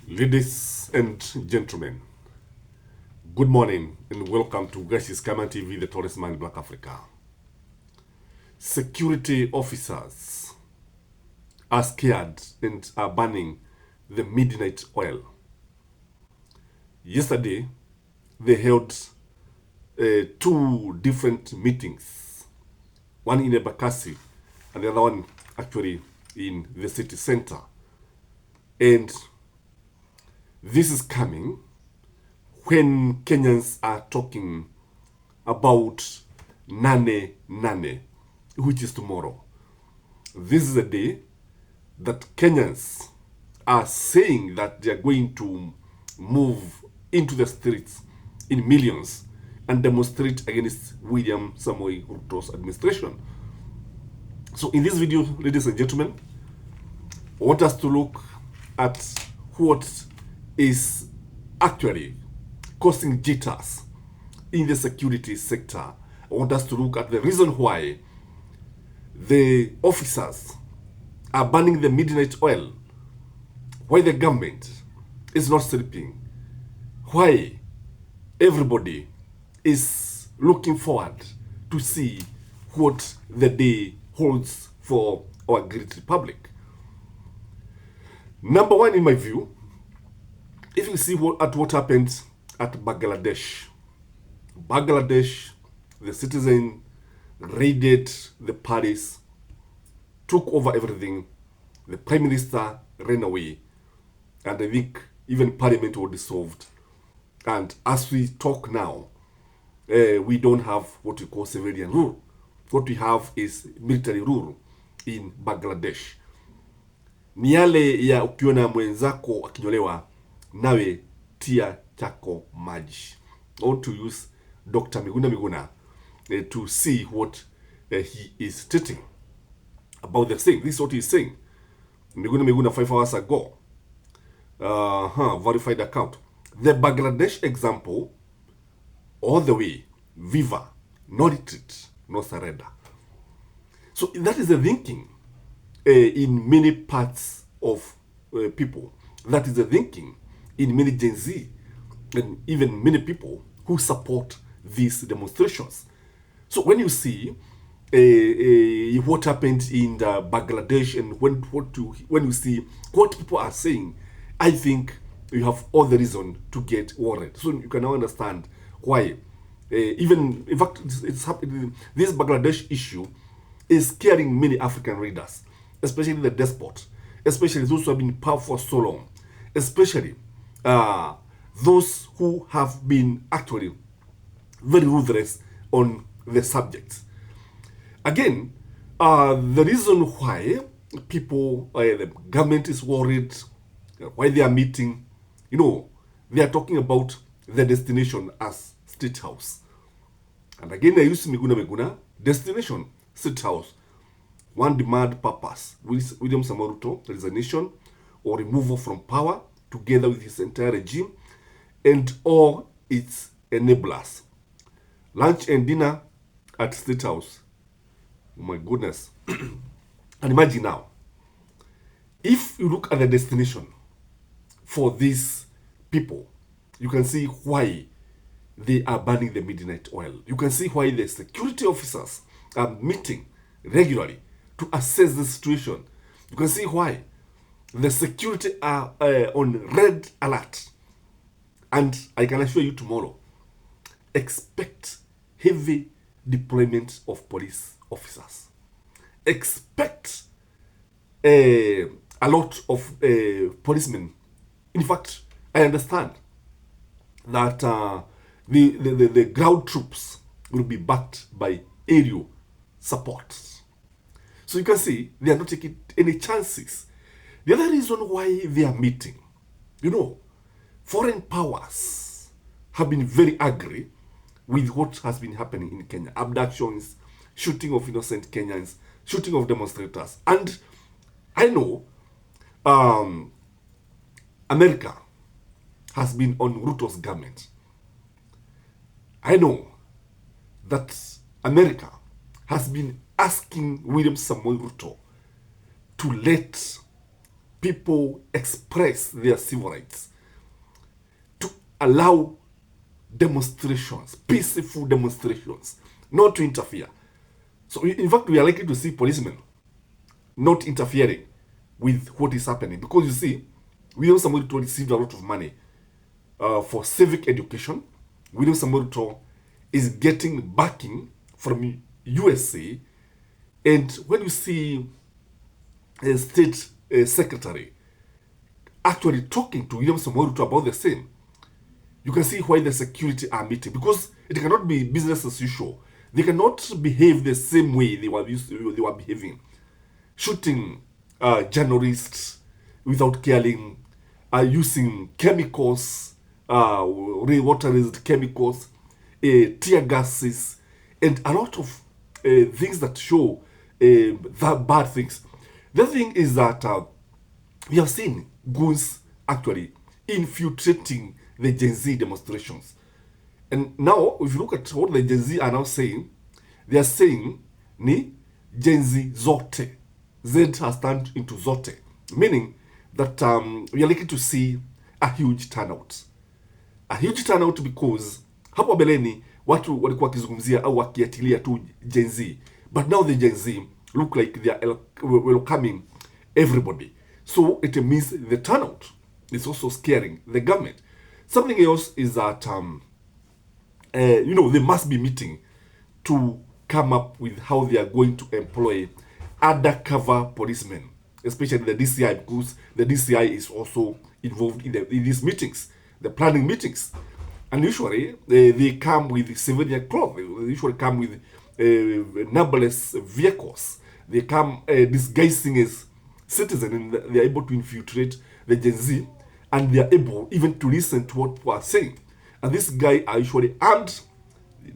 Ladies and gentlemen, good morning and welcome to Skyman TV, the tallest man in Black Africa. Security officers are scared and are banning the midnight oil. Yesterday, they held two different meetings, one in Gachie and the other one actually in the city center. And this is coming when Kenyans are talking about nane, which is tomorrow. This is a day that Kenyans are saying that they are going to move into the streets in millions and demonstrate against William Samoei Ruto's administration. So in this video, ladies and gentlemen, I want us to look at what is actually causing jitters in the security sector. I want us to look at the reason why the officers are banning the midnight oil, why the government is not sleeping, why everybody is looking forward to see what the day holds for our great republic. Number one, in my view, if you see what happened at Bangladesh, the citizen raided the palace, took over everything, the prime minister ran away, and I think even parliament was dissolved. And as we talk now, we don't have what we call civilian rule. What we have is military rule in Bangladesh. Ni yale ya ukiona mwenzako akinyolewa nawe tia chako maji. I want to use Dr. Miguna to see what he is stating about the thing. This is what he is saying. Miguna 5 hours ago. Verified account. The Bangladesh example, all the way, viva, no retreat, no surrender. So that is the thinking in many parts of people. That is the thinking in many Gen Z and even many people who support these demonstrations. So when you see what happened in Bangladesh and when you see what people are saying, I think you have all the reason to get worried. So you can now understand why. Even, in fact, it's happening. This Bangladesh issue is scaring many African readers, especially the despot, especially those who have been in power for so long, especially those who have been actually very ruthless on the subject. Again, the reason why people, the government is worried, why they are meeting, they are talking about the destination as State House. And again, I use Miguna, destination, State House. One demand purpose, William Samoei Ruto, resignation or removal from power, together with his entire regime and all its enablers. Lunch and dinner at State House. Oh my goodness. And imagine now, if you look at the destination for these people, you can see why they are banning the midnight oil. You can see why the security officers are meeting regularly to assess the situation. You can see why the security are on red alert. And I can assure you tomorrow, expect heavy deployment of police officers. Expect a lot of policemen. In fact, I understand that the ground troops will be backed by aerial support. So you can see they are not taking any chances. The other reason why they are meeting, foreign powers have been very angry with what has been happening in Kenya. Abductions, shooting of innocent Kenyans, shooting of demonstrators. And I know America has been on Ruto's government. I know that America has been asking William Samoei Ruto to let people express their civil rights, to allow demonstrations, peaceful demonstrations, not to interfere. So, in fact, we are likely to see policemen not interfering with what is happening, because you see, William Samuel Ruto received a lot of money for civic education. William Samuel Ruto is getting backing from USA, and when you see a state secretary actually talking to William Samuel Ruto about the same, you can see why the security are meeting, because it cannot be business as usual. They cannot behave the same way they were behaving, shooting journalists without caring, using chemicals, water-based chemicals, tear gases, and a lot of things that show that bad things. The thing is that we have seen goons actually infiltrating the Gen Z demonstrations. And now, if you look at what the Gen Z are now saying, they are saying, ni Gen Z zote. Z has turned into zote, meaning that we are likely to see a huge turnout. A huge turnout because hapo mbeleni watu walikuwa wakizungumzia au wakiatilia tu Gen Z, but now the Gen Z look like they are welcoming everybody. So it means the turnout is also scaring the government. Something else is that they must be meeting to come up with how they are going to employ undercover policemen, especially the DCI, because the DCI is also involved in these meetings, the planning meetings. And usually they come with civilian clothes. They usually come with numberless vehicles. They come disguising as citizens, and they are able to infiltrate the Gen Z, and they are able even to listen to what we are saying. And these guys are usually armed,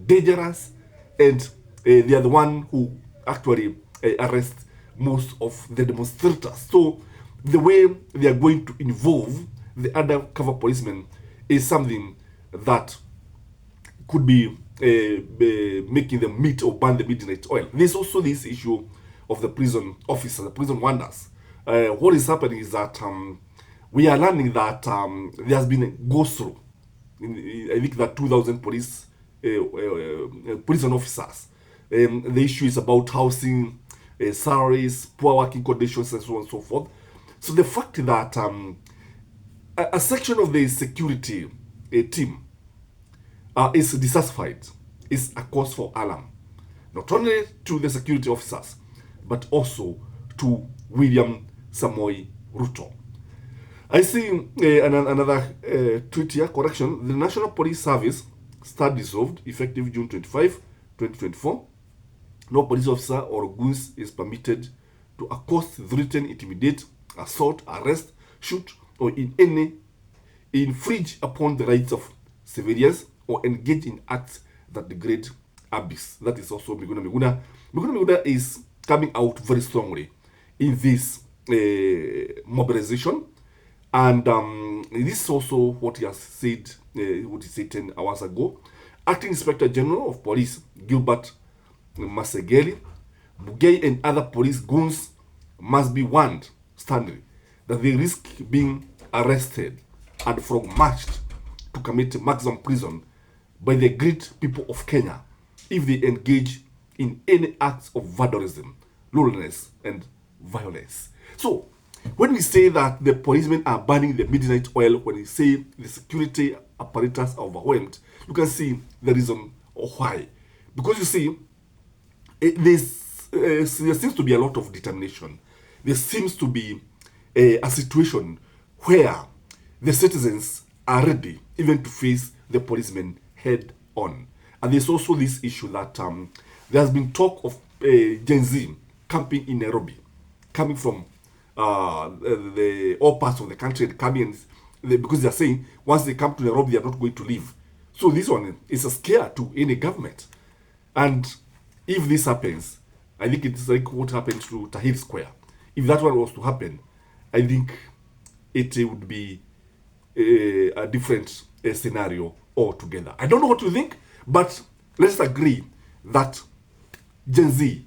dangerous, and they are the one who actually arrest most of the demonstrators. So the way they are going to involve the undercover policemen is something that could be making them meet or burn the midnight oil. There's also this issue of the prison officers, the prison wonders. What is happening is that we are learning that there has been a go-through. I think that 2,000 prison officers. The issue is about housing, salaries, poor working conditions, and so on and so forth. So the fact that a section of the security team is dissatisfied is a cause for alarm, not only to the security officers, but also to William Samoei Ruto. I see another tweet here, correction. The National Police Service start dissolved, effective June 25, 2024. No police officer or goons is permitted to accost, threaten, intimidate, assault, arrest, shoot, or in any infringe upon the rights of civilians or engage in acts that degrade abuse. That is also Miguna Miguna. Miguna Miguna is coming out very strongly in this mobilization. And this is also what he has said, what he said 10 hours ago. Acting Inspector General of Police, Gilbert Masegeli, Bugay and other police goons must be warned sternly that they risk being arrested and frog-marched to commit maximum prison by the great people of Kenya if they engage in any acts of vandalism, lawlessness, and violence. So, when we say that the policemen are burning the midnight oil, when we say the security apparatus are overwhelmed, you can see the reason why. Because you see, there seems to be a lot of determination. There seems to be a situation where the citizens are ready even to face the policemen head on. And there's also this issue that there has been talk of Gen Z camping in Nairobi, coming from all parts of the country, and coming because they are saying once they come to Nairobi, they are not going to leave. So this one is a scare to any government. And if this happens, I think it's like what happened to Tahrir Square. If that one was to happen, I think it would be a different scenario altogether. I don't know what you think, but let's agree that Gen Z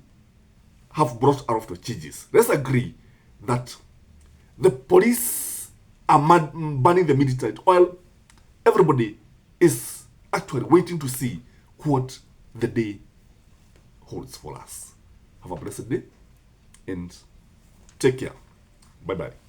have brought a lot of changes. Let's agree that The police are banning the military while everybody is actually waiting to see what the day holds for us. Have a blessed day and take care. Bye-bye.